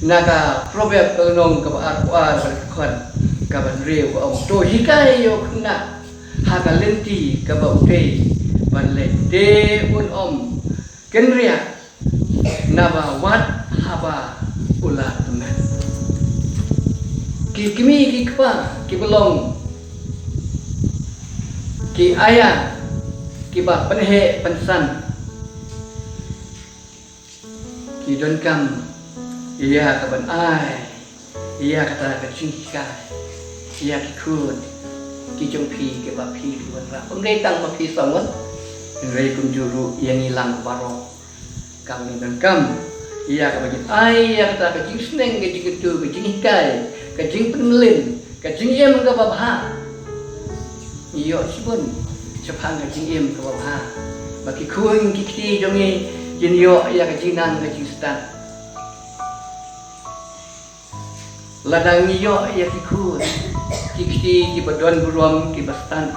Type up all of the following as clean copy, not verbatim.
Naka probab nong ka ar kon ka ban reu om to hikai yo khna ha ka lenti ka ba te ban le te un om kenria naba wat haba ula teman ki kimi ki kpa ki belong ki ayah ki ba penhe pensan ki don kam ia kaban ai ia kata kecingka ia kikun ki jongpi ke ba pi luan ra pengai tang ma pi sawon rei kunjuru yang hilang baro kami don kam ia kaban ai ia kata kecing seneng ke jigetu ke jing hikai ke jing penmelin ke jing em ke ba ha iyo sibun sepang ke jing em ke ba ha baki kun kikti jongi jin yo ia ke jing nang ke jing stat ladang iyo ya kikun kikti ki badon burom ki bastan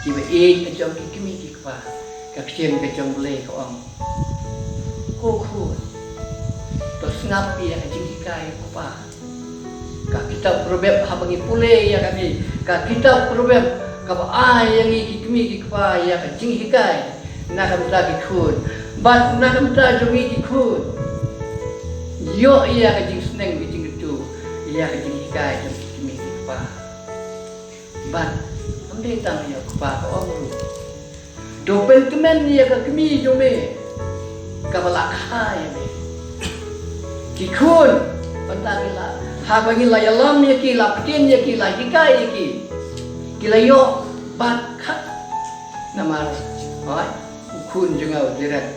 ki ba e kajong ki kimi ki kwa ka kchen kajong le ko ang ko khu to snap ya kajing kai ko pa ka kita probab habangi pule ya kami ka kita probab ka ba ai yang ki kimi ki kwa ya kajing hikai na ka ta kikun bat na ka ta jongi kikun yo ya kajing sneng ki ia kecing hikai jom kimi kpa ban amde tang ya kpa ko amru dopen kemen ia ka kimi jome ka bala khai me kikun pantagila ha bagi la yalam ya ki la ptin ya ki la hikai ya ki la yo bat khat namar oi kun jengau diret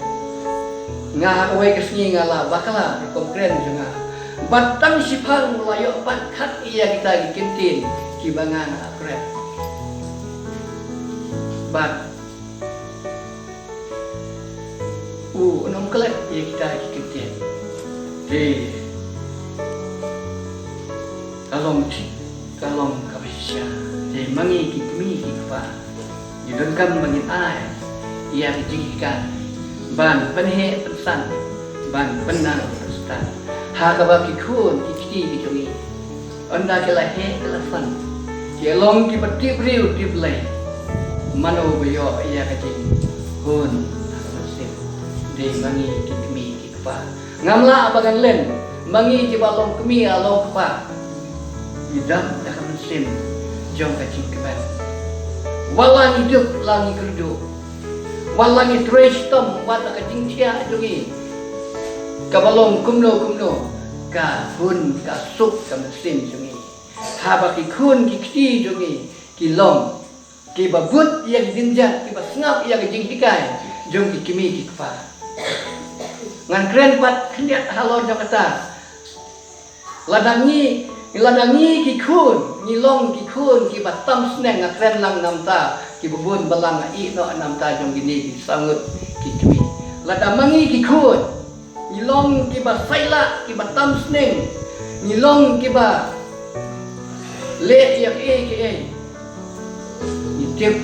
nga oi kesni ngala bakala kompren jengau batang sipang mulayo bat khat iya kita gikintin kibangan akrep bat enam kelep iya kita gikintin di kalong kabisya di mangi kikmi kikpa yudon kam mangin ai iya kijikan ban penhe pensan ban penang perstan ha ka ba ki khun ki kiti ki jongi anda ke la he ke la fan ke long ki pati priu ti play mano yo ya ka jing hun masih de mangi ki kmi ki pa ngamla abagan len mangi ki balong kmi along pa idam ta ka mesim jong ka jing ke ban walang hidup langi kerdu walang trace tom wat ka jing tia jongi kabalong kumno ka hun ka sup ka mesin jungi haba ki kun ki kti jungi ki long ki babut yang dinjat ki basngap yang jing hikai jung ki kimi ki kpa ngan kren pat khliat halor jakata ladangi ki kun ni long ki kun ki batam sneng kren lang namta ki bubun balang i no namta jung gini ki sangut ki kimi ladamangi ki kun nilong kiba saila kiba tam sneng nilong kiba le yak ke ni tip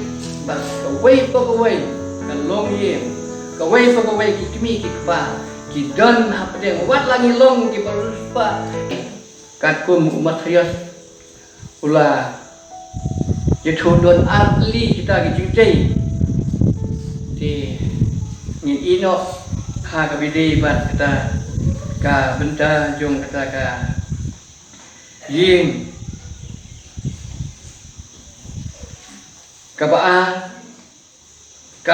bas kawai ka long ye kawai ki kimi ki pa ki don hapdeng wat langi long kiba ruspa kat kum umat rias ula yethudon arli kita ki jingtei di ni ino ha ka bidi bat kata ka benda jong kata ka yin ka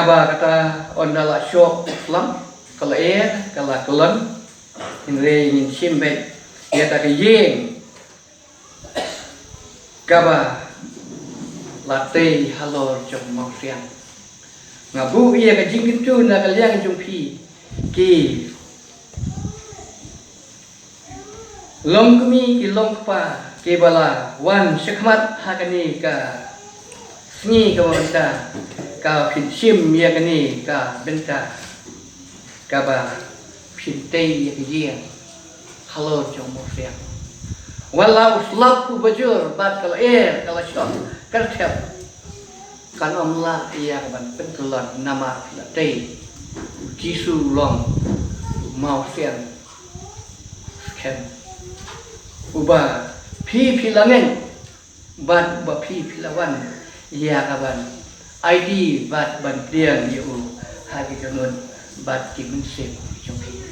ba kata ondala syok lam kala kala kelon inre yin simbe ya ta ka yin ka ba late halor jong mau siang ngabu iya ka jingkin tu na kaliang jong pi ki long kmi ki long pa ke bala wan shikmat hakani ka sni ka wanta ka phin sim ya kani ka benta ka ba phin tei ya ki halo jong mo sia walau slap ku bajur bat kala kala shot karthep kan omla iya ban penkelon nama tei Jisu long mau sian scan uba pilangen bat ba pilawan ya kaban ID bat ban pliang yu hagi kanun bat kimun sep jompi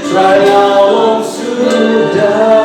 Try now sudah